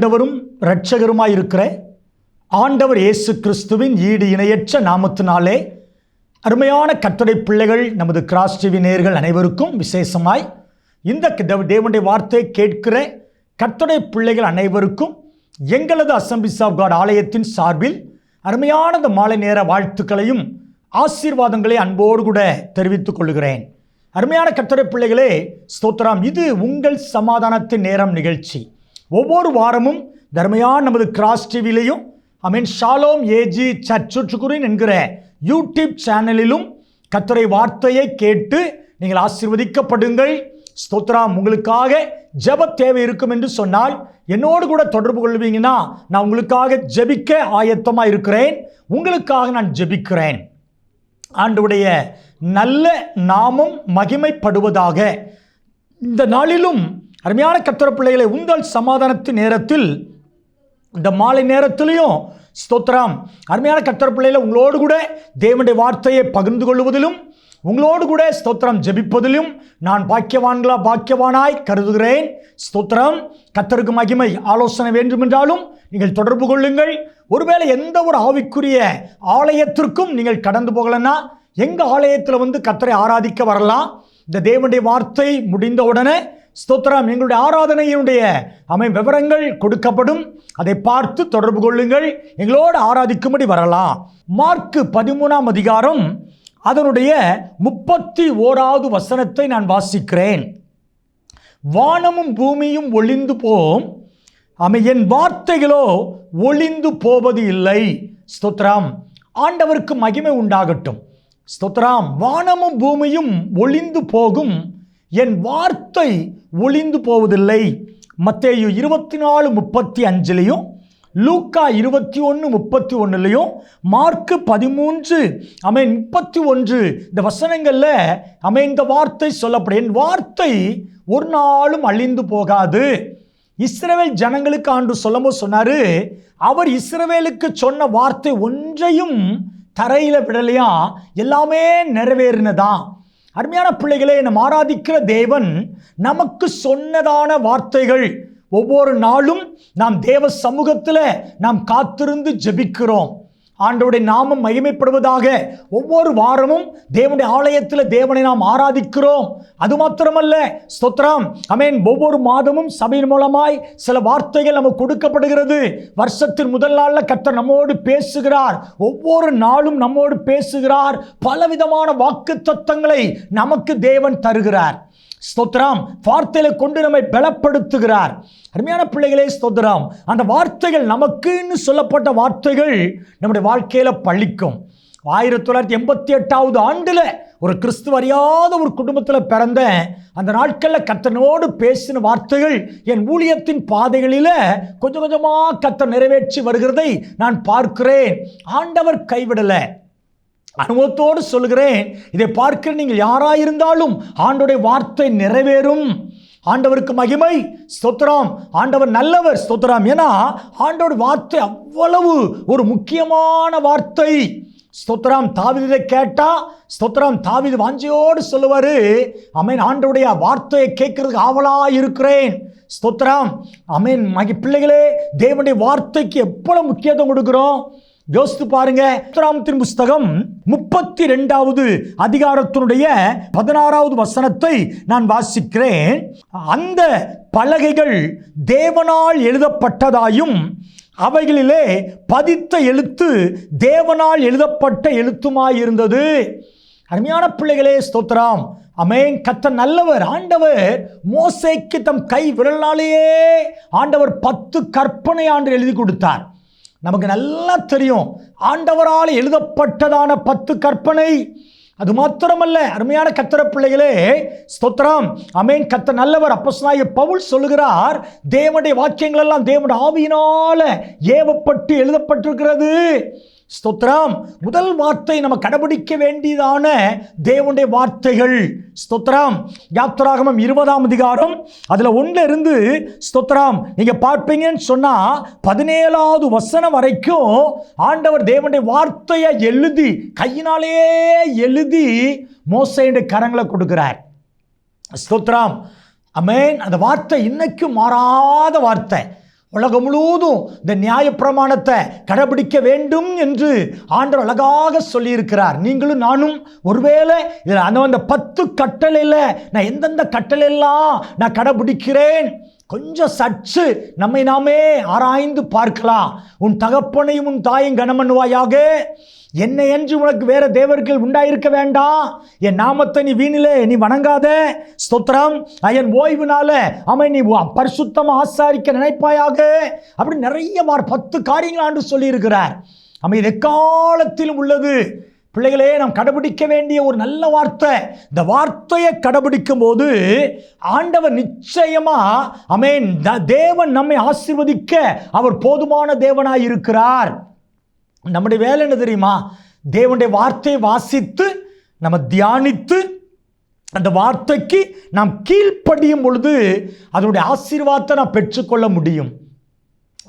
ஆண்டவரும் இரட்சகருமாயிருக்கிற ஆண்டவர் இயேசு கிறிஸ்துவின் ஈடு இணையற்ற நாமத்தினாலே அருமையான கர்த்தருடைய பிள்ளைகள், நமது கிராஸ் டிவி நேயர்கள் அனைவருக்கும் விசேஷமாய் இந்த தேவனுடைய வார்த்தையை கேட்கிற கர்த்தருடைய பிள்ளைகள் அனைவருக்கும் எங்களது அசம்பிளிஸ் ஆஃப் காட் ஆலயத்தின் சார்பில் அருமையான இந்த மாலை நேர வாழ்த்துக்களையும் ஆசீர்வாதங்களை அன்போடு கூட தெரிவித்துக் கொள்கிறேன். அருமையான கர்த்தருடைய பிள்ளைகளே, ஸ்தோத்திரம். இது உங்கள் சமாதானத்தின் நேரம் நிகழ்ச்சி. ஒவ்வொரு வாரமும் தர்மையான நமது கிராஸ் டிவிலையும் ஷாலோம் ஏஜி சர்ச் சுற்றுக்குறின் என்கிற யூடியூப் சேனலிலும் கர்த்தருடைய வார்த்தையை கேட்டு நீங்கள் ஆசீர்வதிக்கப்படுங்கள். ஸ்தோத்திரம். உங்களுக்காக ஜெப தேவை இருக்கும் என்று சொன்னால் என்னோடு கூட தொடர்பு கொள்வீங்கன்னா நான் உங்களுக்காக ஜெபிக்க ஆயத்தமாக இருக்கிறேன். உங்களுக்காக நான் ஜெபிக்கிறேன். ஆண்டவருடைய நல்ல நாமம் மகிமைப்படுவதாக. இந்த நாளிலும் அருமையான கர்த்தருடைய பிள்ளைகளை, உங்கள் சமாதானத்தின் நேரத்தில் இந்த மாலை நேரத்திலையும் ஸ்தோத்திரம், அருமையான கர்த்தருடைய பிள்ளைகளை உங்களோடு கூட தேவனுடைய வார்த்தையை பகிர்ந்து கொள்வதிலும் உங்களோடு கூட ஸ்தோத்திரம் ஜெபிப்பதிலும் நான் பாக்கியவானாய் கருதுகிறேன். ஸ்தோத்திரம். கர்த்தருக்கு மகிமை. ஆலோசனை வேண்டுமென்றாலும் நீங்கள் தொடர்பு கொள்ளுங்கள். ஒருவேளை எந்த ஒரு ஆவிக்குரிய ஆலயத்திற்கும் நீங்கள் கடந்து போகலன்னா எங்கள் ஆலயத்தில் கர்த்தரை ஆராதிக்க வரலாம். இந்த தேவனுடைய வார்த்தை முடிந்த உடனே ஸ்தோத்திரம் எங்களுடைய ஆராதனையினுடைய விவரங்கள் கொடுக்கப்படும். அதை பார்த்து தொடர்பு கொள்ளுங்கள். எங்களோடு ஆராதிக்கும்படி வரலாம். மார்க்கு 13ஆம் அதிகாரம் அதனுடைய 31வது வசனத்தை நான் வாசிக்கிறேன். வானமும் பூமியும் ஒளிந்து போம், என் வார்த்தைகளோ ஒளிந்து போவது இல்லை. ஸ்தோத்திரம். ஆண்டவருக்கு மகிமை உண்டாகட்டும். ஸ்தோத்திரம். வானமும் பூமியும் ஒளிந்து போகும், என் வார்த்தை ஒளிந்து போவதில்லை. மத்தேயு 24:35 லூக்கா 21:31 மார்க்கு 13:31 இந்த வசனங்களில் இந்த வார்த்தை சொல்லப்படும். என் வார்த்தை ஒரு நாளும் அழிந்து போகாது. இஸ்ரவேல் ஜனங்களுக்கு ஆண்டு சொல்லும்போது சொன்னாரு, அவர் இஸ்ரவேலுக்கு சொன்ன வார்த்தை ஒன்றையும் தரையில விடலையா, எல்லாமே நிறைவேறினதான். அருமையான பிள்ளைகளே, நாம் ஆராதிக்கிற தேவன் நமக்கு சொன்னதான வார்த்தைகள் ஒவ்வொரு நாளும் நாம் தேவ சமூகத்தில் நாம் காத்திருந்து ஜெபிக்கிறோம். ஆண்டவருடைய நாமம் மகிமைப்படுவதாக. ஒவ்வொரு வாரமும் தேவனுடைய ஆலயத்தில் தேவனை நாம் ஆராதிக்கிறோம். அது மாத்திரமல்ல, ஸ்தோத்திரம், ஒவ்வொரு மாதமும் சபையின் மூலமாய் சில வார்த்தைகள் நமக்கு கொடுக்கப்படுகிறது. வருஷத்தின் முதல் நாளில் கர்த்தர் நம்மோடு பேசுகிறார். ஒவ்வொரு நாளும் நம்மோடு பேசுகிறார். பலவிதமான வாக்கு தத்தங்களை நமக்கு தேவன் தருகிறார். ஸ்தோத்திரம். வார்த்தைகளை கொண்டு நம்மை பலப்படுத்துகிறார். அருமையான பிள்ளைகளே, ஸ்தோத்திரம். அந்த வார்த்தைகள் நமக்குன்னு சொல்லப்பட்ட வார்த்தைகள் நம்முடைய வாழ்க்கையில பழிக்கும். 1988வது ஆண்டுல ஒரு கிறிஸ்துவ அறியாத ஒரு குடும்பத்தில் பிறந்த அந்த நாட்களில் கர்த்தனோடு பேசின வார்த்தைகள் என் ஊழியத்தின் பாதைகளில் கொஞ்சம் கொஞ்சமாக கர்த்தர் நிறைவேற்றி வருகிறதை நான் பார்க்கிறேன். ஆண்டவர் கைவிடலை. அனுபவத்தோடு சொல்கிறேன், இதை பார்க்கிற நீங்கள் யாராயிருந்தாலும் ஆண்டவருடைய வார்த்தை நிறைவேறும். ஆண்டவருக்கு மகிமை. ஸ்தோத்திரம். ஆண்டவர் நல்லவர். ஸ்தோத்திரம். ஏன்னா ஆண்டவர் வார்த்தை அவ்வளவு ஒரு முக்கியமான வார்த்தை. ஸ்தோத்திரம். தாவீதை கேட்டா ஸ்தோத்திரம், தாவீது வாஞ்சையோடு சொல்லுவாரு, ஆண்டவருடைய வார்த்தையை கேட்கறதுக்கு ஆவலா இருக்கிறேன். ஸ்தோத்திரம். பிள்ளைகளே, தேவனுடைய வார்த்தைக்கு எவ்வளவு முக்கியத்துவம் கொடுக்கிறோம் யோசித்து பாருங்க. உத்தராமத்தின் புஸ்தகம் 32வது அதிகாரத்தினுடைய 16வது வசனத்தை நான் வாசிக்கிறேன். அந்த பலகைகள் தேவனால் எழுதப்பட்டதாயும் அவைகளிலே பதித்த எழுத்து தேவனால் எழுதப்பட்ட எழுத்துமாயிருந்தது. அருமையான பிள்ளைகளே, ஸ்தோத்திரம். கர்த்தர் நல்லவர். ஆண்டவர் மோசேக்கு தம் கை விரலாலேயே ஆண்டவர் 10 கற்பனை ஆண்டு எழுதி கொடுத்தார். நமக்கு நல்லா தெரியும், ஆண்டவரால் எழுதப்பட்டதான 10 கற்பனை. அது மாத்திரமல்ல, அருமையான கர்த்தருடைய பிள்ளைகளே, ஸ்தோத்திரம். கர்த்தர் நல்லவர். அப்போஸ்தலனாகிய பவுல் சொல்லுகிறார், தேவனுடைய வாக்கியங்கள் எல்லாம் தேவனுடைய ஆவியினால ஏவப்பட்டு எழுதப்பட்டிருக்கிறது. ஸ்தோத்திரம். முதல் வார்த்தை நம்ம கடைபிடிக்க வேண்டியதான தேவனுடைய வார்த்தைகள். ஸ்தோத்திரம். யாத்திராகமம் 20ஆம் அதிகாரம் அதுல 1 ஸ்தோத்திரம் நீங்க பார்ப்பீங்கன்னு சொன்னா 17வது வசனம் வரைக்கும் ஆண்டவர் தேவனுடைய வார்த்தையை எழுதி கையினாலே எழுதி மோசேயுடைய கரங்களை கொடுக்கிறார். ஸ்தோத்திரம். அந்த வார்த்தை இன்னைக்கு மாறாத வார்த்தை. உலகம் முழுவதும் இந்த நியாயப்பிரமாணத்தை கடைபிடிக்க வேண்டும் என்று ஆண்டவர் அழகாக சொல்லியிருக்கிறார். நீங்களும் நானும் ஒருவேளை இதில் அந்த 10 கட்டளையில் நான் எந்தெந்த கட்டளையெல்லாம் நான் கடைபிடிக்கிறேன், கொஞ்சம் சற்று நம்மை நாமே ஆராய்ந்து பார்க்கலாம். உன் தகப்பனையும் உன் தாயும் கனம் பண்ணுவாயாக, என்னை என்று உனக்கு வேற தேவர்கள் உண்டாயிருக்க வேண்டாம், என் நாமத்தை நீ வீணிலே நீ வணங்காத, ஸ்தோத்திரம், என் ஓய்வுனால நீ பரிசுத்தமா ஆசாரிக்க நினைப்பாயாக, அப்படி நிறைய 10 காரியங்கள் ஆண்டு சொல்லி இருக்கிறார். இது எக்காலத்திலும் உள்ளது. பிள்ளைகளே, நாம் கடைபிடிக்க வேண்டிய ஒரு நல்ல வார்த்தை. இந்த வார்த்தையை கடைபிடிக்கும் போது ஆண்டவர் நிச்சயமா தேவன் நம்மை ஆசீர்வதிக்க அவர் போதுமான தேவனாய் இருக்கிறார். நம்முடைய வேலை என்ன தெரியுமா? தேவனுடைய வார்த்தையை வாசித்து நம்ம தியானித்து அந்த வார்த்தைக்கு நாம் கீழ்ப்படியும் பொழுது அதனுடைய ஆசீர்வாதத்தை நாம் பெற்றுக்கொள்ள முடியும்.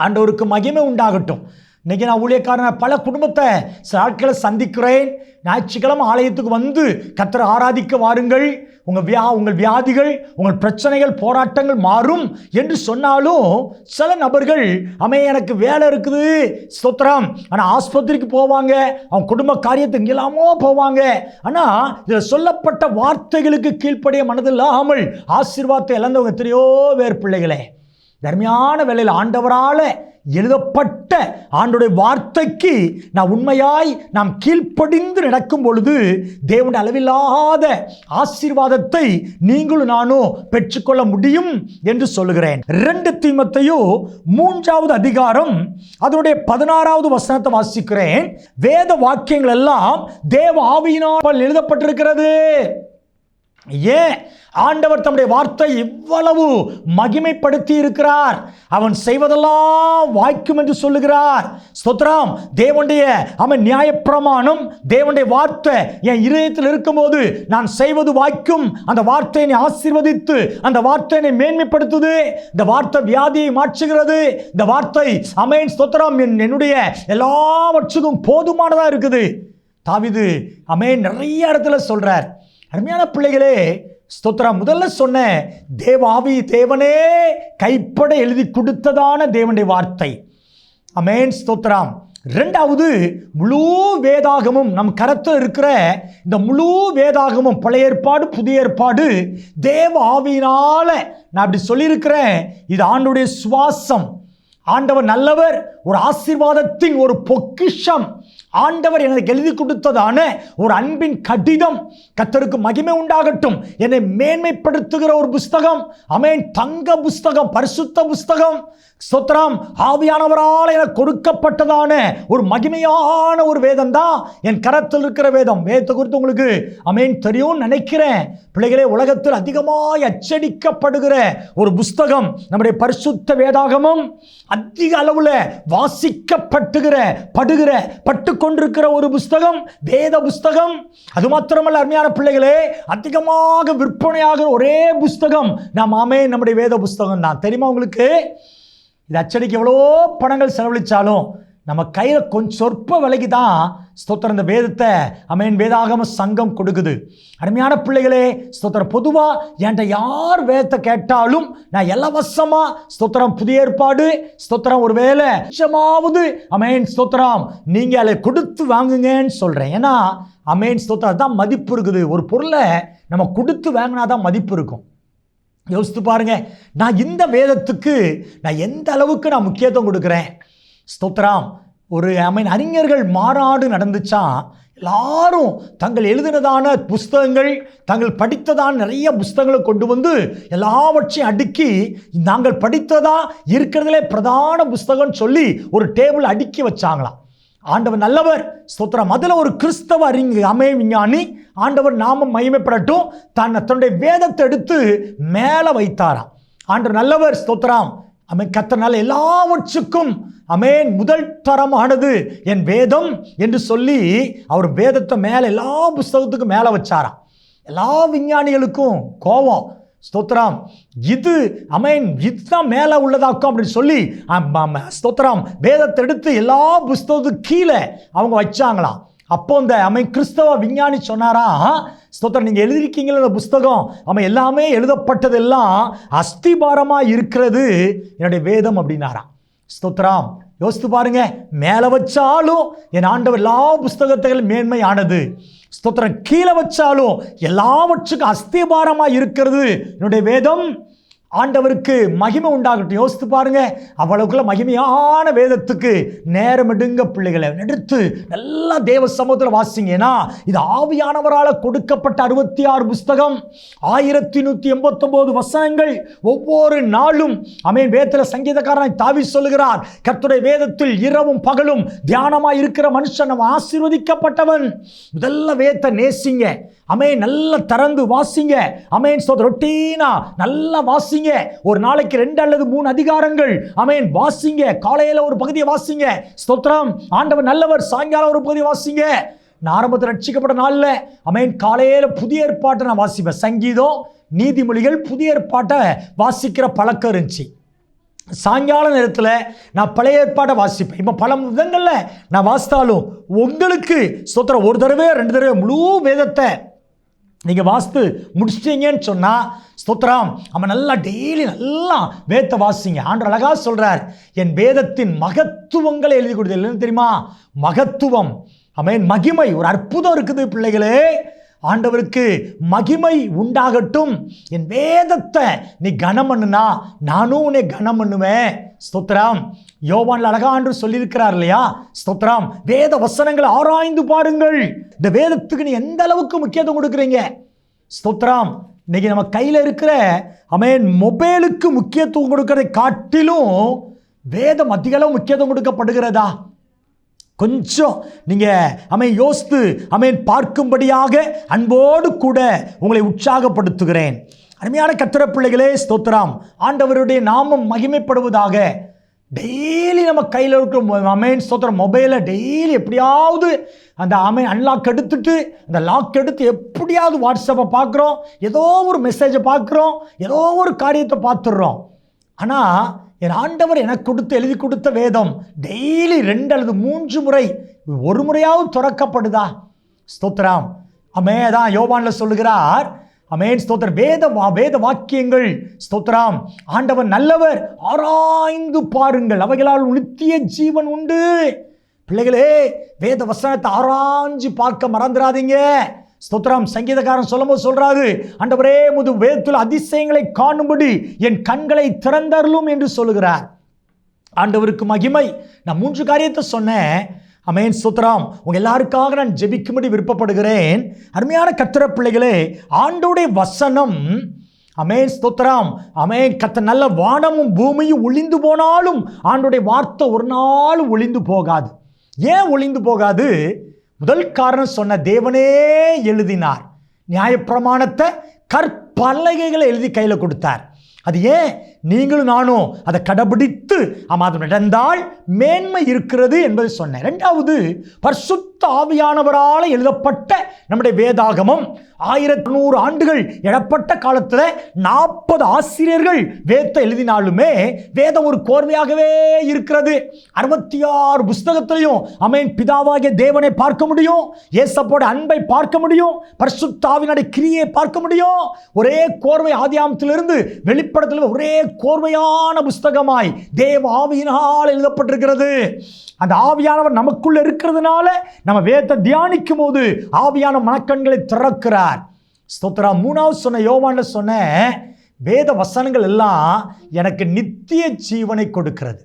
ஆண்டவருக்கு மகிமை உண்டாகட்டும். இன்றைக்கி நான் ஊழியக்காரன் பல குடும்பத்தை சில ஆட்களை சந்திக்கிறேன். ஞாயிற்றுக்கிழமை ஆலயத்துக்கு வந்து கர்த்தரை ஆராதிக்க வாருங்கள், உங்கள் வியாதிகள், உங்கள் பிரச்சனைகள், போராட்டங்கள் மாறும் என்று சொன்னாலும் சில நபர்கள் எனக்கு வேலை இருக்குது, ஸ்தோத்திரம், ஆனால் ஆஸ்பத்திரிக்கு போவாங்க, அவங்க குடும்ப காரியத்துக்கு இங்கெல்லாமோ போவாங்க. ஆனால் இதில் சொல்லப்பட்ட வார்த்தைகளுக்கு கீழ்ப்படிய மனதில்லாமல் ஆசீர்வாதத்தை இழந்தவங்க எத்தனையோ வேறு பிள்ளைகளே. தர்மையான வேளையில் ஆண்டவரால் எழுதப்பட்ட ஆண்டவருடைய வார்த்தைக்கு நாம் உண்மையாய் நாம் கீழ்ப்படிந்து நடக்கும் பொழுது தேவனுடைய அளவில்லாத ஆசீர்வாதத்தை நீங்களும் நானும் பெற்றுக்கொள்ள முடியும் என்று சொல்லுகிறேன். 2 தீமோத்தேயு 3வது அதிகாரம் அதனுடைய 16வது வசனத்தை வாசிக்கிறேன். வேத வாக்கியங்கள் எல்லாம் தேவ ஆவியினால் எழுதப்பட்டிருக்கிறது. ஏன் ஆண்டவர் தம்முடைய வார்த்தை இவ்வளவு மகிமைப்படுத்தி இருக்கிறார்? அவன் செய்வதெல்லாம் வாய்க்கும் என்று சொல்லுகிறார். ஸ்தோத்திரம். தேவனுடைய நியாயப்பிரமாணம், தேவனுடைய வார்த்தை என் இதயத்தில் இருக்கும்போது நான் செய்வது வாய்க்கும். அந்த வார்த்தையை ஆசீர்வதித்து அந்த வார்த்தையை மேன்மைப்படுத்துது. இந்த வார்த்தை வியாதியை மாற்றுகிறது. இந்த வார்த்தை ஸ்தோத்திரம் என்னுடைய எல்லாவற்றுக்கும் போதுமானதா இருக்குது. தாவீது நிறைய இடத்துல சொல்றார். அருமையான பிள்ளைகளே, ஸ்தோத்திரம். முதல்ல சொன்ன தேவாவி தேவனே கைப்பட எழுதி கொடுத்ததான தேவனுடைய வார்த்தை. ஸ்தோத்திரம். 2வது முழு வேதாகமும் நம் கரத்தில் இருக்கிற இந்த முழு வேதாகமும் பழைய ஏற்பாடு புதிய ஏற்பாடு தேவ ஆவியினால நான் அப்படி சொல்லியிருக்கிறேன். இது ஆண்டவருடைய சுவாசம். ஆண்டவர் நல்லவர். ஒரு ஆசீர்வாதத்தின் ஒரு பொக்கிஷம் ஆண்டவர் எனக்கு எழுதி கொடுத்ததான ஒரு அன்பின் கடிதம். கர்த்தருக்கு மகிமை உண்டாகட்டும். என்னை மேன்மைப்படுத்துகிற ஒரு புஸ்தகம். தங்க புஸ்தகம், பரிசுத்த புஸ்தகம். ஸ்தோத்திரம். ஆவியானவரால் எனக்கு கொடுக்கப்பட்டதான ஒரு மகிமையான ஒரு வேதம் தான் என் கரத்தில் இருக்கிற வேதம். வேதத்தை குறித்து உங்களுக்கு தெரியும் நினைக்கிறேன். பிள்ளைகளே, உலகத்தில் அதிகமாய் அச்சடிக்கப்படுகிற ஒரு புஸ்தகம் நம்முடைய பரிசுத்த வேதாகமம். அதிக அளவில் பட்டு கொண்டிருக்கிற ஒரு புஸ்தகம், வேத புஸ்தகம். அது மாத்திரமல்ல அருமையான பிள்ளைகளே, அதிகமாக விற்பனையாகிற ஒரே புஸ்தகம் நம்முடைய வேத புஸ்தகம் தான். தெரியுமா உங்களுக்கு? இது அச்சடிக்க எவ்வளோ பணங்கள் செலவழித்தாலும் நம்ம கையில் கொஞ்சம் சொற்ப விலைக்கு தான் ஸ்தோத்திரம் இந்த வேதத்தை வேதாகம சங்கம் கொடுக்குது. அருமையான பிள்ளைகளே, ஸ்தோத்திரம். பொதுவாக என்கிட்ட யார் வேதத்தை கேட்டாலும் நான் இலவசமாக ஸ்தோத்திரம் புதிய ஏற்பாடு ஸ்தோத்திரம் ஒரு வேலை நிச்சயமாவது ஸ்தோத்திரம் நீங்கள் அதை கொடுத்து வாங்குங்கன்னு சொல்கிறேன். ஏன்னா ஸ்தோத்திரம் தான் மதிப்பு இருக்குது. ஒரு பொருளை நம்ம கொடுத்து வாங்கினா தான் மதிப்பு இருக்கும். யோசித்து பாருங்க, நான் இந்த வேதத்துக்கு நான் எந்த அளவுக்கு நான் முக்கியத்துவம் கொடுக்குறேன். ஸ்தோத்திரம். ஒரு அறிஞர்கள் மாநாடு நடந்துச்சா, எல்லாரும் தங்கள் எழுதினதான புஸ்தகங்கள், தாங்கள் படித்ததான நிறைய புஸ்தகங்களை கொண்டு வந்து எல்லாவற்றையும் அடுக்கி நாங்கள் படித்ததா இருக்கிறதுலே பிரதான புஸ்தகம் சொல்லி ஒரு டேபிள் அடுக்கி வச்சாங்களாம். ஆண்டவர் நல்லவர். ஸ்தோத்திரம். அதில் ஒரு கிறிஸ்தவ விஞ்ஞானி ஆண்டவர் நாமம் மகிமைப்படட்டும் தன்னுடைய வேதத்தை எடுத்து மேலே வைத்தாராம். ஆண்டவர் நல்லவர். ஸ்தோத்திரம். கர்த்தர் எல்லாவற்றுக்கும் முதல் தரமானது என் வேதம் என்று சொல்லி அவர் வேதத்தை மேலே எல்லா புஸ்தகத்துக்கும் மேலே வச்சாராம். எல்லா விஞ்ஞானிகளுக்கும் கோபம். ஸ்தோத்திரம். இது இதுதான் மேலே உள்ளதாக்கும் அப்படின்னு சொல்லி ஸ்தோத்திரம் வேதத்தை எடுத்து எல்லா புஸ்தகத்துக்கு கீழே அவங்க வச்சாங்களாம். அப்போ இந்த கிறிஸ்தவ விஞ்ஞானி சொன்னாரா, ஸ்தோத்திரம், நீங்கள் எழுதியிருக்கீங்களா இந்த புஸ்தகம் எல்லாமே எழுதப்பட்டதெல்லாம் அஸ்திபாரமாக இருக்கிறது என்னுடைய வேதம் அப்படின்னாராம். ஸ்தோத்திரம். யோசித்து பாருங்க, மேலே வச்சாலும் என் ஆண்டவர் எல்லா புஸ்தகத்தையும் மேன்மையானது. ஸ்தோத்திரம். கீழே வச்சாலும் எல்லாவற்றுக்கும் அஸ்திபாரமாக இருக்கிறது என்னுடைய வேதம். ஆண்டவருக்கு மகிமை உண்டாகட்டும். யோசித்து பாருங்க, அவ்வளவுக்குள்ள மகிமையான வேதத்துக்கு நேரம் எடுங்க பிள்ளைகளை எடுத்து நல்லா தேவ சமூகத்தில் வாசிங்க. ஏன்னா இது ஆவியானவரால் கொடுக்கப்பட்ட 66 புஸ்தகம், 1189 வசனங்கள். ஒவ்வொரு நாளும் ஆமென். வேதத்தில் சங்கீதக்காரனை தாவி சொல்லுகிறார், கர்த்தருடைய வேதத்தில் இரவும் பகலும் தியானமாய் இருக்கிற மனுஷன் அவன் ஆசீர்வதிக்கப்பட்டவன். முதல்ல வேதத்தை நேசிங்க. ஆமென். நல்லா திறந்து வாசிங்க. ஆமென். ரொட்டீனா நல்லா வாசிங்க. ஒரு நாளைக்கு 2 அல்லது 3 அதிகாரங்கள் ஆமென் வாசிங்க. காலையில ஒரு பகுதியை வாசிங்க. ஸ்தோத்திரம். ஆண்டவர் நல்லவர். சாயங்காலம் ஒரு பகுதியை வாசிங்க. நான் ஆரம்பத்தில் ரட்சிக்கப்பட்ட நாள்ல ஆமென் காலையில புதிய ஏற்பாட்டை நான் வாசிப்பேன். சங்கீதம், நீதிமொழிகள், புதிய ஏற்பாட்டை வாசிக்கிற பழக்கம் இருந்துச்சு. சாயங்கால நேரத்தில் நான் பழைய ஏற்பாட்டை வாசிப்பேன். இப்போ பல விதங்களில் நான் வாசித்தாலும் உங்களுக்கு ஸ்தோத்திரம் ஒரு தடவை 2 தடவை முழு வேதத்தை நீங்கள் வாசித்து முடிச்சிட்டீங்கன்னு சொன்னால் ஸ்தோத்திரம் அவன் நல்லா டெய்லி நல்லா வேதத்தை வாசிங்க. ஆண்டவர் அழகாக சொல்கிறார், என் வேதத்தின் மகத்துவங்களை எழுதி கொடுத்தது. இல்லைன்னு தெரியுமா? மகத்துவம். ஆமென். மகிமை. ஒரு அற்புதம் இருக்குது பிள்ளைகளே. ஆண்டவருக்கு மகிமை உண்டாகட்டும். என் வேதத்தை நீ கனம் பண்ணுனா நானும் உன்னை கனம் பண்ணுவேன். ஸ்தோத்திரம். யோவான்ல அழகா ஆண்டவர் சொல்லியிருக்கிறார் இல்லையா? ஸ்தோத்திரம். வேத வசனங்களை ஆராய்ந்து பாருங்கள். இந்த வேதத்துக்கு நீ எந்த அளவுக்கு முக்கியத்துவம் கொடுக்குறீங்க? ஸ்தோத்திரம். இன்னைக்கு நம்ம கையில் இருக்கிற ஆமென் மொபைலுக்கு முக்கியத்துவம் கொடுக்கறதை காட்டிலும் வேதம் அதிக அளவு முக்கியத்துவம் கொடுக்கப்படுகிறதா? கொஞ்சம் நீங்கள் ஆமென் யோசித்து ஆமென் பார்க்கும்படியாக அன்போடு கூட உங்களை உற்சாகப்படுத்துகிறேன். அருமையான கர்த்தருடைய பிள்ளைகளே, ஸ்தோத்திரம். ஆண்டவருடைய நாமம் மகிமைப்படுவதாக. டெய்லி நம்ம கையில் இருக்கிற ஆமென் ஸ்தோத்திரம் மொபைலை டெய்லி எப்படியாவது அந்த ஆமென் அன்லாக் எடுத்துட்டு அந்த லாக் எடுத்து எப்படியாவது வாட்ஸ்அப்பை பார்க்குறோம், ஏதோ ஒரு மெசேஜை பார்க்குறோம், ஏதோ ஒரு காரியத்தை பார்த்துடுறோம். ஆனால் என் ஆண்டவர் எனக்கு கொடுத்து எழுதி கொடுத்த வேதம் டெய்லி 2 அல்லது 3 முறை ஒரு முறையாவது திறக்கப்படுதா? ஸ்தோத்திரம். தான் யோவான்ல சொல்லுகிறார் ஆமென் ஸ்தோத்திரம். வேத வாக்கியங்கள் ஸ்தோத்திரம். ஆண்டவர் நல்லவர், ஆராய்ந்து பாருங்கள், அவைகளால் நித்திய ஜீவன் உண்டு. பிள்ளைகளே, வேத வசனத்தை ஆராய்ஞ்சு பார்க்க மறந்துடாதீங்க. ஸ்தோத்திரம். சங்கீதக்காரன் சொல்லும்போது சொல்றாரு, ஆண்டவரே முது வேதத்தில் அதிசயங்களை காணும்படி என் கண்களை திறந்தருளும் என்று சொல்லுகிறார். ஆண்டவருக்கு மகிமை. நான் 3 காரியத்தை சொன்னேன். ஆமென் ஸ்தோத்திரம். உங்க எல்லாருக்காக நான் ஜெபிக்கும்படி விருப்பப்படுகிறேன். அருமையான கர்த்தருடைய பிள்ளைகளே, ஆண்டவருடைய வசனம் ஆமென் ஸ்தோத்திரம். ஆமென் கர்த்தர் நல்ல. வானமும் பூமியும் ஒளிந்து போனாலும் ஆண்டவருடைய வார்த்தை ஒரு நாள் ஒளிந்து போகாது. ஏன் ஒளிந்து போகாது? முதல் காரணம் சொன்ன, தேவனே எழுதினார். நியாயப்பிரமாணத்தை கற்பலகைகளை எழுதி கையில் கொடுத்தார். அது ஏன்? நீங்களும் நானும் அதை கடைபிடித்து அது நடந்தால் மேன்மை இருக்கிறது என்பதை சொன்னேன். 2வது, பரிசுத்த ஆவியானவரால் எழுதப்பட்ட நம்முடைய வேதாகமம் 1100 ஆண்டுகள் எழப்பட்ட காலத்தில் 40 ஆசிரியர்கள் வேதத்தை எழுதினாலுமே வேதம் ஒரு கோர்வையாகவே இருக்கிறது. 66 புஸ்தகத்திலையும் ஆமென் பிதாவாகிய தேவனை பார்க்க முடியும், இயேசுவோட அன்பை பார்க்க முடியும், பரிசுத்த ஆவியினுடைய கிரியை பார்க்க முடியும். ஒரே கோர்வை ஆதியாகமத்திலிருந்து வெளிப்படுத்தல் ஒரே கோர்வையான புஸ்தகமாய் தேவ ஆவியினால் எழுதப்பட்டிருக்கிறது. அந்த ஆவியானவர் நமக்குள்ள இருக்கிறதுனால நம்ம வேதத்தை தியானிக்கும் போது ஆவியான மனக்கண்களை திறக்கிறார். ஸ்தோத்திரம். 3வது சொன்ன யோவான்ல சொன்ன வேத வசனங்கள் எல்லாம் எனக்கு நித்திய ஜீவனை கொடுக்கிறது.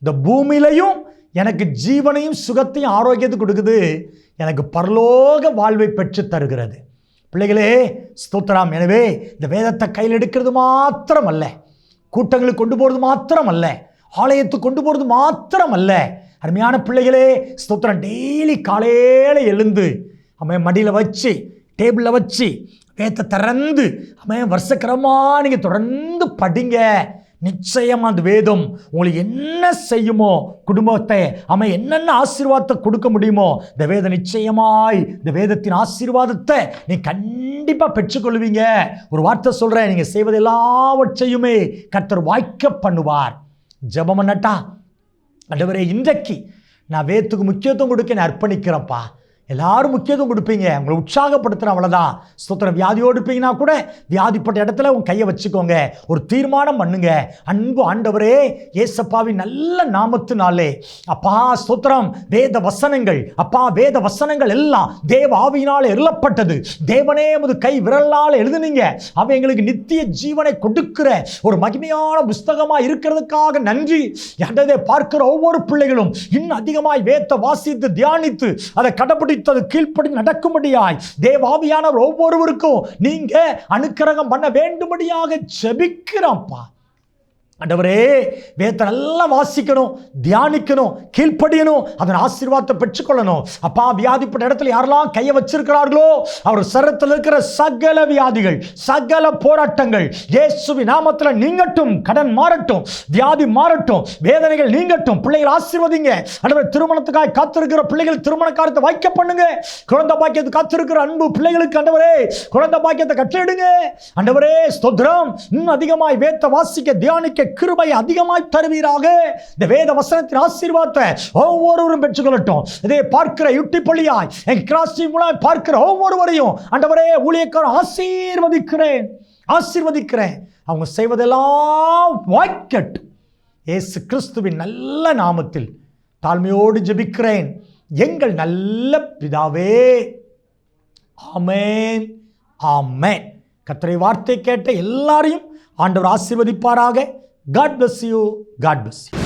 இந்த பூமியிலையும் எனக்கு ஜீவனையும் சுகத்தையும் ஆரோக்கியத்தை கொடுக்குது. எனக்கு பரலோக வாழ்வை பெற்று தருகிறது. பிள்ளைகளே ஸ்தோத்திரம். எனவே இந்த வேதத்தை கையில் எடுக்கிறது மாத்திரம் அல்ல, கூட்டங்களுக்கு கொண்டு போகிறது மாத்திரம் அல்ல, ஆலயத்துக்கு கொண்டு போகிறது மாத்திரம் அல்ல. அருமையான பிள்ளைகளே ஸ்தோத்திரம். டெய்லி காலையில் எழுந்து மடியில் வச்சு டேபிளில் வச்சு வேதத்தை திறந்து வருஷக்கிரமாக நீங்கள் தொடர்ந்து படிங்க. நிச்சயம் அந்த வேதம் உங்களுக்கு என்ன செய்யுமோ, குடும்பத்தை என்னென்ன ஆசீர்வாதத்தை கொடுக்க முடியுமோ, இந்த வேதம் நிச்சயமாய் இந்த வேதத்தின் ஆசீர்வாதத்தை நீ கண்டிப்பாக பெற்றுக்கொள்வீங்க. ஒரு வார்த்தை சொல்கிறேன், நீங்கள் செய்வது எல்லாவற்றையுமே கர்த்தர் வாய்க்க பண்ணுவார். ஜெபம் பண்ணட்டா? ஆண்டவரே, இன்றைக்கு நான் வேதத்துக்கு முக்கியத்துவம் கொடுக்க நான் அர்ப்பணிக்கிறேன்ப்பா. எல்லாரும் முக்கியத்துவம் கொடுப்பீங்க, உங்களை உற்சாகப்படுத்துகிற அவ்வளோதான். ஸ்தோத்திரம். வியாதியோடு இருப்பீங்கன்னா கூட வியாதிப்பட்ட இடத்துல உங்கள் கையை வச்சுக்கோங்க, ஒரு தீர்மானம் பண்ணுங்க. அன்பு ஆண்டவரே, ஏசப்பாவின் நல்ல நாமத்தினாலே அப்பா ஸ்தோத்திரம். வேத வசனங்கள் அப்பா, வேத வசனங்கள் எல்லாம் தேவ ஆவியினால் எழுதப்பட்டது. தேவனே உமது கை விரலால் எழுதுனீங்க. அவை எங்களுக்கு நித்திய ஜீவனை கொடுக்கிற ஒரு மகிமையான புஸ்தகமாக இருக்கிறதுக்காக நன்றி. அதை பார்க்கிற ஒவ்வொரு பிள்ளைகளும் இன்னும் அதிகமாய் வேத வாசித்து தியானித்து அதை கடைபிடித்து கீழ்ப்படி நடக்கும்படியாய் தேவாவியானவர் ஒவ்வொருவருக்கும் நீங்க அனுக்கிரகம் பண்ண வேண்டும்படியாக ஜெபிக்கிறோம்ப்பா. ஆண்டவரே, வேதத்தை நல்லா வாசிக்கணும், தியானிக்கணும், கீழ்ப்படியணும், அதன் ஆசீர்வாதத்தை பெற்றுக்கொள்ளணும். அப்பா, வியாதிப்பட்ட இடத்துல யாரெல்லாம் கையை வச்சிருக்கிறார்களோ அவர் சரத்தில் இருக்கிற சகல வியாதிகள், சகல போராட்டங்கள் இயேசுவின் நாமத்தில் நீங்கட்டும். கடன் மாறட்டும், வியாதி மாறட்டும், வேதனைகள் நீங்கட்டும். பிள்ளைகள் ஆசீர்வதிங்க. ஆண்டவரே, திருமணத்துக்காக காத்திருக்கிற பிள்ளைகள் திருமண காரியத்தை வாய்க்க பண்ணுங்க. குழந்தை பாக்கியத்தை காத்திருக்கிற அன்பு பிள்ளைகளுக்கு ஆண்டவரே குழந்தை பாக்கியத்தை கட்டளையிடுங்க. ஆண்டவரே ஸ்தோத்திரம். இன்னும் அதிகமாய் வேதத்தை வாசிக்க தியானிக்க கிருபை அதிகமாய் தருவீராக. இந்த வேத வசனத்தின் ஆசீர்வாதத்தை ஒவ்வொருவரும் பெற்றுக்கொள்ளட்டும். இதை பார்க்கிற யூடியூப் வழியாய் மூலம் பார்க்கிற ஒவ்வொருவரையும் ஆண்டவரே ஊழியக்காரர் ஆசீர்வதிக்கிறேன். அவங்க செய்வதெல்லாம் வாய்க்கட்டும். இயேசு கிறிஸ்துவின் நல்ல நாமத்தில் தாழ்மையோடு ஜெபிக்கிறேன் எங்கள் நல்ல பிதாவே. ஆமென், ஆமென். கர்த்தருடைய வார்த்தை கேட்ட எல்லாரையும் ஆண்டவர் ஆசீர்வதிப்பாராக. God bless you. God bless you.